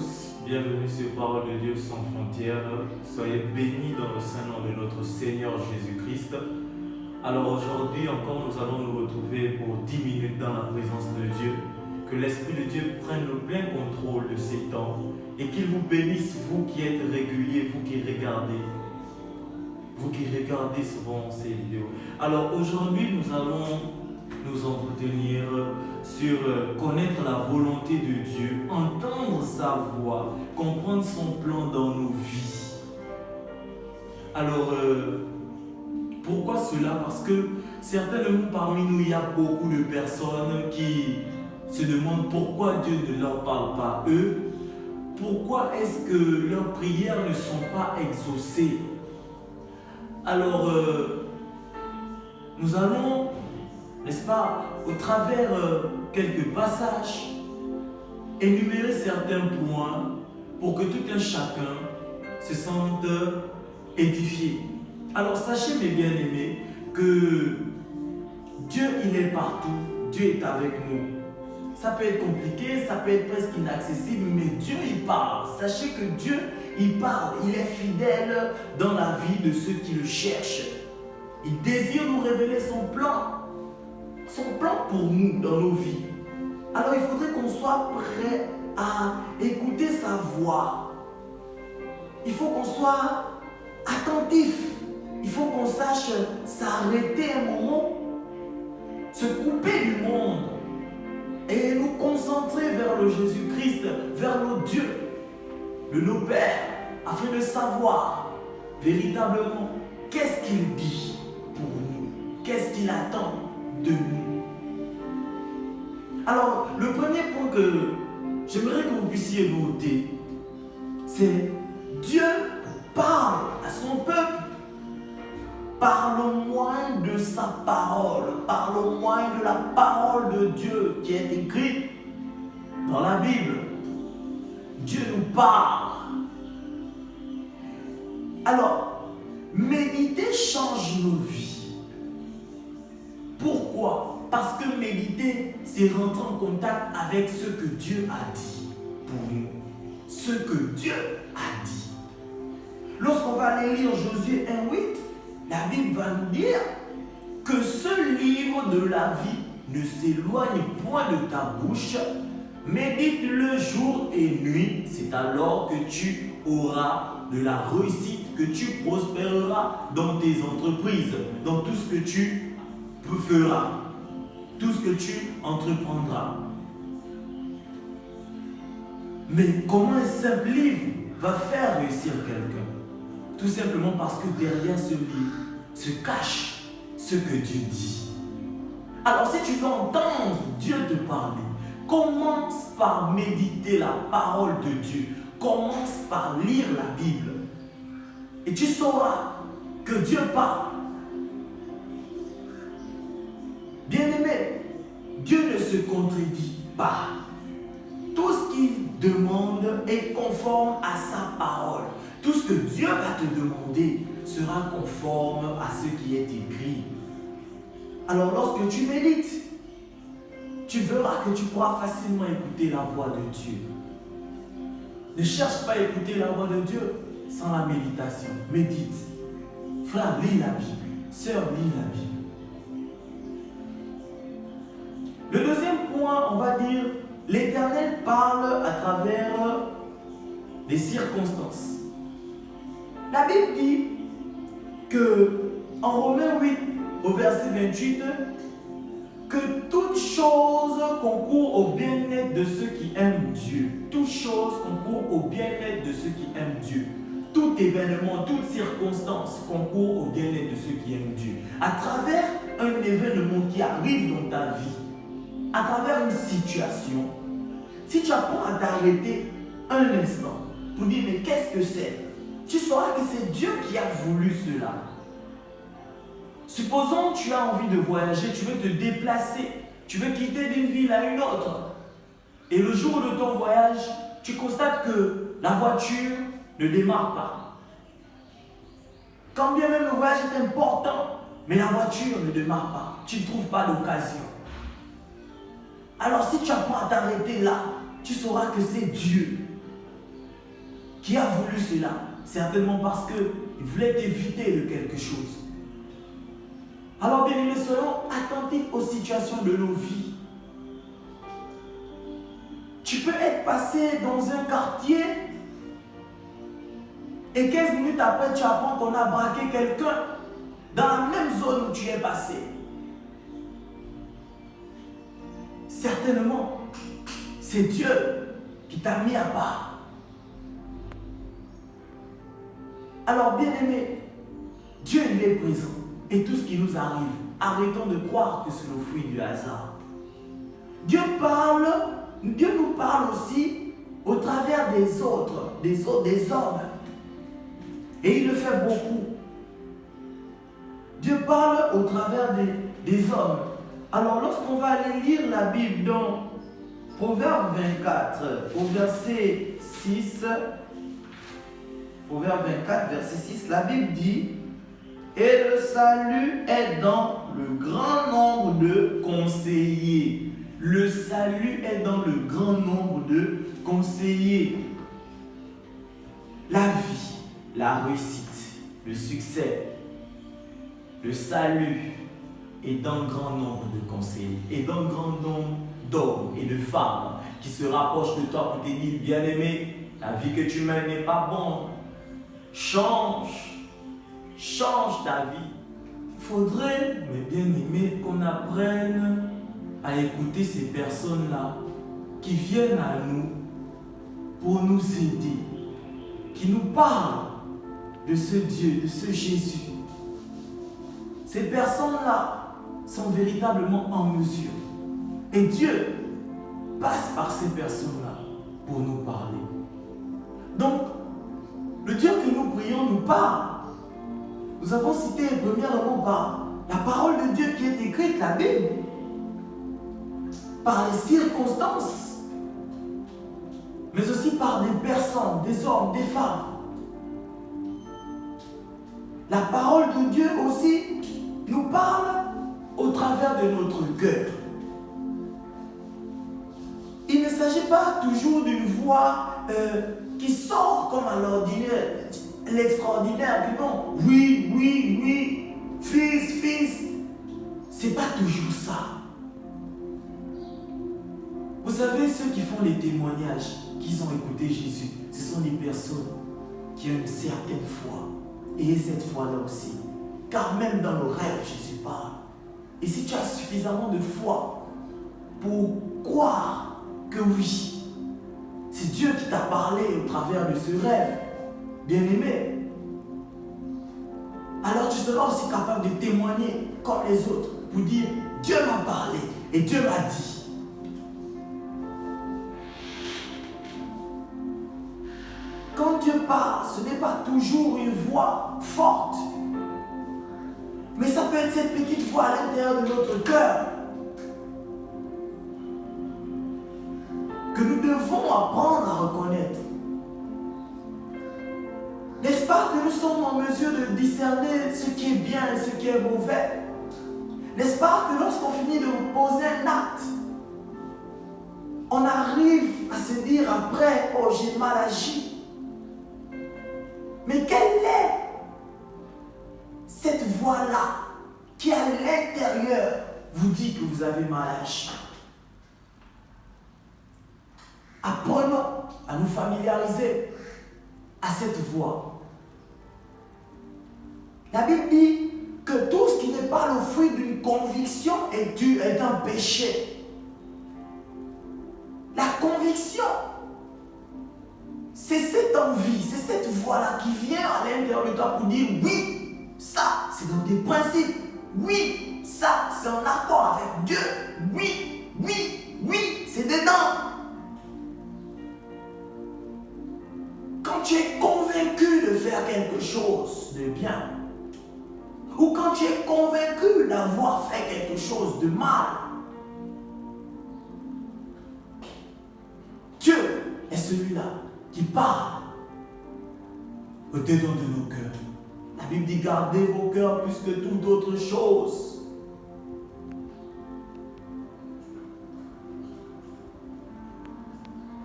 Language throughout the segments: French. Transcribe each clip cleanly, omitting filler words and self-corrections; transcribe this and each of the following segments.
tous, bienvenue sur Parole de Dieu sans frontières. Soyez bénis dans le saint nom de notre Seigneur Jésus-Christ. Alors aujourd'hui encore, nous allons nous retrouver pour 10 minutes dans la présence de Dieu. Que l'Esprit de Dieu prenne le plein contrôle de ces temps et qu'il vous bénisse, vous qui êtes réguliers, vous qui regardez souvent ces vidéos. Alors aujourd'hui, nous allons nous entretenir sur connaître la volonté de Dieu, entendre sa voix, comprendre son plan dans nos vies. Alors, pourquoi cela? Parce que certainement parmi nous, il y a beaucoup de personnes qui se demandent pourquoi Dieu ne leur parle pas eux. Pourquoi est-ce que leurs prières ne sont pas exaucées? Alors, nous allons, n'est-ce pas, au travers quelques passages, énumérer certains points pour que tout un chacun se sente édifié. Alors, sachez, mes bien-aimés, que Dieu, il est partout. Dieu est avec nous. Ça peut être compliqué, ça peut être presque inaccessible, mais Dieu, il parle. Sachez que Dieu, il parle. Il est fidèle dans la vie de ceux qui le cherchent. Il désire nous révéler son plan pour nous dans nos vies. Alors il faudrait qu'on soit prêt à écouter sa voix. Il faut qu'on soit attentif. Il faut qu'on sache s'arrêter un moment, se couper du monde et nous concentrer vers le Jésus-Christ, vers nos dieux, de nos pères, afin de savoir véritablement qu'est-ce qu'il dit pour nous, qu'est-ce qu'il attend de nous. Alors, le premier point que j'aimerais que vous puissiez noter, c'est Dieu parle à son peuple par le moyen de sa parole, par le moyen de la parole de Dieu qui est écrite dans la Bible. Dieu nous parle. Alors, méditer change nos vies. Pourquoi? Parce que méditer, c'est rentrer en contact avec ce que Dieu a dit pour nous. Ce que Dieu a dit. Lorsqu'on va aller lire Josué 1:8, la Bible va nous dire que ce livre de la vie ne s'éloigne point de ta bouche. Médite-le jour et nuit, c'est alors que tu auras de la réussite, que tu prospéreras dans tes entreprises, dans tout ce que tu feras, tout ce que tu entreprendras. Mais comment un simple livre va faire réussir quelqu'un? Tout simplement parce que derrière ce livre se cache ce que Dieu dit. Alors si tu veux entendre Dieu te parler, commence par méditer la parole de Dieu. Commence par lire la Bible. Et tu sauras que Dieu parle. Bien-aimé, Dieu ne se contredit pas. Tout ce qu'il demande est conforme à sa parole. Tout ce que Dieu va te demander sera conforme à ce qui est écrit. Alors lorsque tu médites, tu verras que tu pourras facilement écouter la voix de Dieu. Ne cherche pas à écouter la voix de Dieu sans la méditation. Médite. Frère, lis la Bible. Sœur, lis la Bible. Le deuxième point, on va dire, l'Éternel parle à travers les circonstances. La Bible dit que en Romains 8, au verset 28, que toute chose concourt au bien-être de ceux qui aiment Dieu. Toute chose concourt au bien-être de ceux qui aiment Dieu. Tout événement, toute circonstance concourt au bien-être de ceux qui aiment Dieu. À travers un événement qui arrive dans ta vie, à travers une situation, si tu apprends à t'arrêter un instant pour dire mais qu'est-ce que c'est? Tu sauras que c'est Dieu qui a voulu cela. Supposons que tu as envie de voyager, tu veux te déplacer, tu veux quitter d'une ville à une autre. Et le jour de ton voyage, tu constates que la voiture ne démarre pas. Quand bien même le voyage est important, mais la voiture ne démarre pas. Tu ne trouves pas d'occasion. Alors si tu apprends à t'arrêter là, tu sauras que c'est Dieu. qui a voulu cela? Certainement parce qu'il voulait t'éviter de quelque chose. Alors, bien-aimés, soyons attentifs aux situations de nos vies. Tu peux être passé dans un quartier et 15 minutes après, tu apprends qu'on a braqué quelqu'un dans la même zone où tu es passé. Certainement, c'est Dieu qui t'a mis à part. Alors, bien-aimé, Dieu il est présent. Et tout ce qui nous arrive, arrêtons de croire que c'est le fruit du hasard. Dieu nous parle aussi au travers des autres, des hommes. Et il le fait beaucoup. Dieu parle au travers des hommes. Alors, lorsqu'on va aller lire la Bible dans Proverbe 24, au verset 6, Proverbe 24, verset 6, la Bible dit: et le salut est dans le grand nombre de conseillers. Le salut est dans le grand nombre de conseillers. La vie, la réussite, le succès, le salut est dans le grand nombre de conseillers et dans le grand nombre d'hommes et de femmes qui se rapprochent de toi pour te dire: bien-aimé, la vie que tu mènes n'est pas bonne. Change ta vie. Il faudrait, mes bien-aimés, qu'on apprenne à écouter ces personnes-là qui viennent à nous pour nous aider, qui nous parlent de ce Dieu, de ce Jésus. Ces personnes-là sont véritablement en mesure. Et Dieu passe par ces personnes-là pour nous parler. Donc, le Dieu que nous prions nous parle. Nous avons cité premièrement par la parole de Dieu qui est écrite, la Bible, par les circonstances, mais aussi par des personnes, des hommes, des femmes. La parole de Dieu aussi nous parle au travers de notre cœur. Il ne s'agit pas toujours d'une voix qui sort comme à l'ordinaire, l'extraordinaire, que non, oui, fils, c'est pas toujours ça. Vous savez, ceux qui font les témoignages, qu'ils ont écouté Jésus, ce sont des personnes qui ont une certaine foi. Et cette foi-là aussi. Car même dans le rêve, Jésus parle. Et si tu as suffisamment de foi pour croire que oui, c'est Dieu qui t'a parlé au travers de ce rêve, bien-aimé, alors tu seras aussi capable de témoigner comme les autres pour dire: Dieu m'a parlé et Dieu m'a dit. Quand Dieu parle, ce n'est pas toujours une voix forte, mais ça peut être cette petite voix à l'intérieur de notre cœur que nous devons apprendre à reconnaître. N'est-ce pas que nous sommes en mesure de discerner ce qui est bien et ce qui est mauvais? N'est-ce pas que lorsqu'on finit de poser un acte, on arrive à se dire après: oh, j'ai mal agi. Mais quelle est cette voix-là qui à l'intérieur vous dit que vous avez mal agi? Apprenons à nous familiariser à cette voix. La Bible dit que tout ce qui n'est pas le fruit d'une conviction est un péché. La conviction, c'est cette envie, c'est cette voix-là qui vient à l'intérieur de toi pour dire: oui, ça, c'est dans tes principes. Oui, ça, c'est en accord avec Dieu. Oui, c'est dedans. Quand tu es convaincu de faire quelque chose de bien, ou quand tu es convaincu d'avoir fait quelque chose de mal, Dieu est celui-là qui parle au-dedans de nos cœurs. La Bible dit: gardez vos cœurs plus que toute autre chose.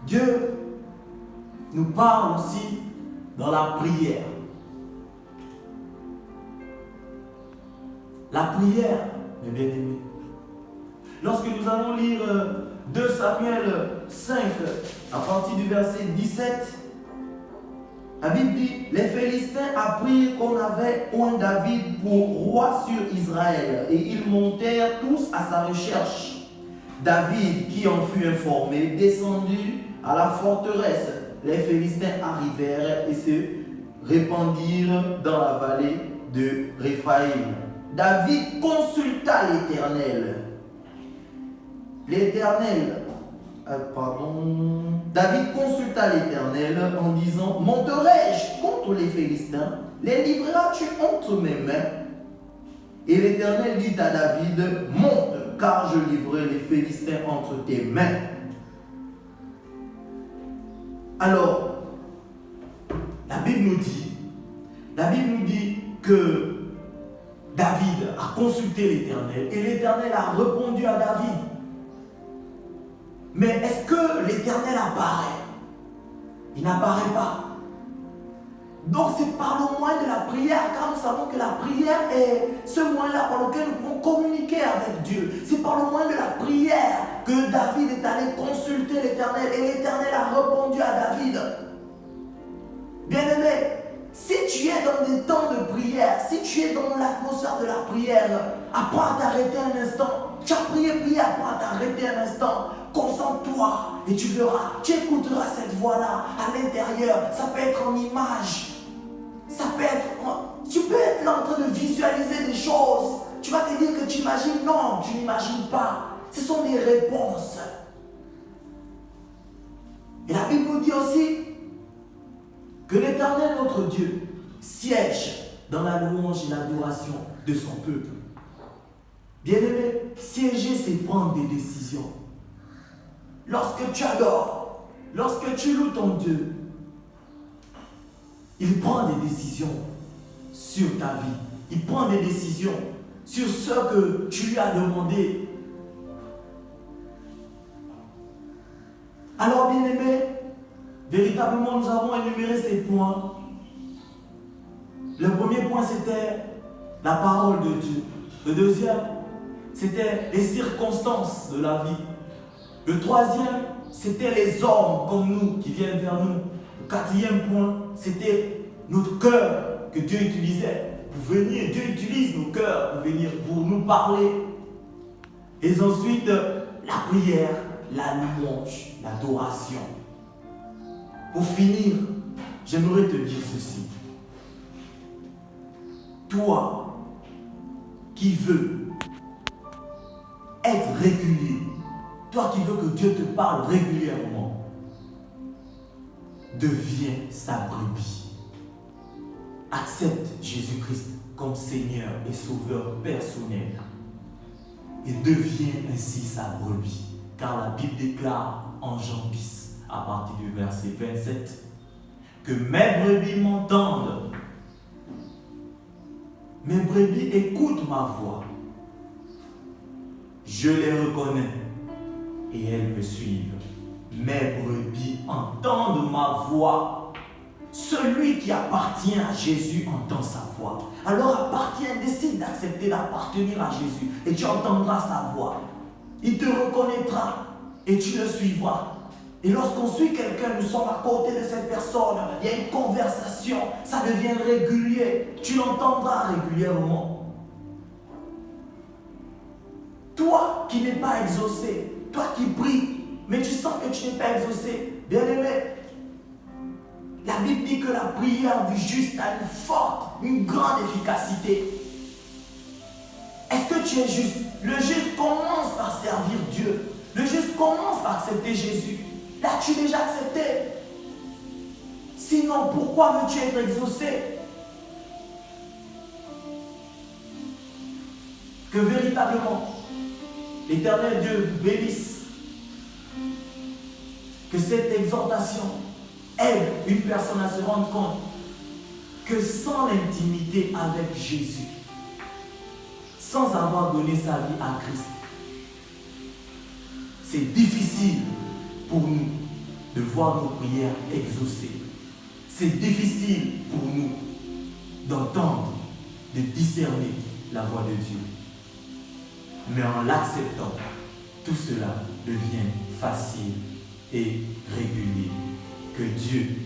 Dieu nous parle aussi dans la prière. La prière, mes bien-aimés. Lorsque nous allons lire 2 Samuel 5, à partir du verset 17, la Bible dit, les Philistins apprirent qu'on avait oint David pour roi sur Israël, et ils montèrent tous à sa recherche. David, qui en fut informé, descendit à la forteresse. Les Philistins arrivèrent et se répandirent dans la vallée de Réphaïm. David consulta l'Éternel. David consulta l'Éternel en disant, monterai-je contre les Philistins? Les livreras-tu entre mes mains? Et l'Éternel dit à David, monte, car je livrerai les Philistins entre tes mains. Alors, la Bible nous dit que David a consulté l'Éternel et l'Éternel a répondu à David. Mais est-ce que l'Éternel apparaît? Il n'apparaît pas. Donc c'est par le moyen de la prière, car nous savons que la prière est ce moyen-là par lequel nous pouvons communiquer avec Dieu. C'est par le moyen de la prière que David est allé consulter l'Éternel et l'Éternel a répondu à David. Bien-aimé, si tu es dans des temps de prière, si tu es dans l'atmosphère de la prière, apprends à t'arrêter un instant. Tu as prié, apprends à t'arrêter un instant. Concentre-toi et tu verras, tu écouteras cette voix-là à l'intérieur. Ça peut être en image. Tu peux être là en train de visualiser des choses. Tu vas te dire que tu imagines. Non, tu n'imagines pas. Ce sont des réponses. Et la Bible nous dit aussi que l'Éternel, notre Dieu, siège dans la louange et l'adoration de son peuple. Bien-aimé, siéger, c'est prendre des décisions. Lorsque tu adores, lorsque tu loues ton Dieu, il prend des décisions sur ta vie. Il prend des décisions sur ce que tu lui as demandé. Alors, bien-aimé, véritablement, nous avons énuméré ces points. Le premier point, c'était la parole de Dieu. Le deuxième, c'était les circonstances de la vie. Le troisième, c'était les hommes comme nous qui viennent vers nous. Le quatrième point, c'était notre cœur que Dieu utilisait pour venir. Dieu utilise nos cœurs pour venir, pour nous parler. Et ensuite, la prière, la louange, l'adoration. Pour finir, j'aimerais te dire ceci. Toi qui veux être régulier, toi qui veux que Dieu te parle régulièrement, deviens sa brebis. Accepte Jésus-Christ comme Seigneur et Sauveur personnel et deviens ainsi sa brebis. Car la Bible déclare en Jean 10, à partir du verset 27, que mes brebis m'entendent. Mes brebis écoutent ma voix. Je les reconnais et elles me suivent. Mes brebis entendent ma voix. Celui qui appartient à Jésus entend sa voix. Alors décide d'accepter d'appartenir à Jésus et tu entendras sa voix. Il te reconnaîtra et tu le suivras. Et lorsqu'on suit quelqu'un, nous sommes à côté de cette personne, il y a une conversation, ça devient régulier. Tu l'entendras régulièrement. Toi qui n'es pas exaucé, toi qui pries, mais tu sens que tu n'es pas exaucé, bien-aimé, la Bible dit que la prière du juste a une grande efficacité. Est-ce que tu es juste? Le juste commence par servir Dieu. Le juste commence par accepter Jésus. L'as-tu déjà accepté? Sinon, pourquoi veux-tu être exaucé? Que véritablement, l'Éternel Dieu vous bénisse. Que cette exhortation aide une personne à se rendre compte que sans l'intimité avec Jésus, sans avoir donné sa vie à Christ, c'est difficile pour nous de voir nos prières exaucées. C'est difficile pour nous d'entendre, de discerner la voix de Dieu. Mais en l'acceptant, tout cela devient facile et régulier. Que Dieu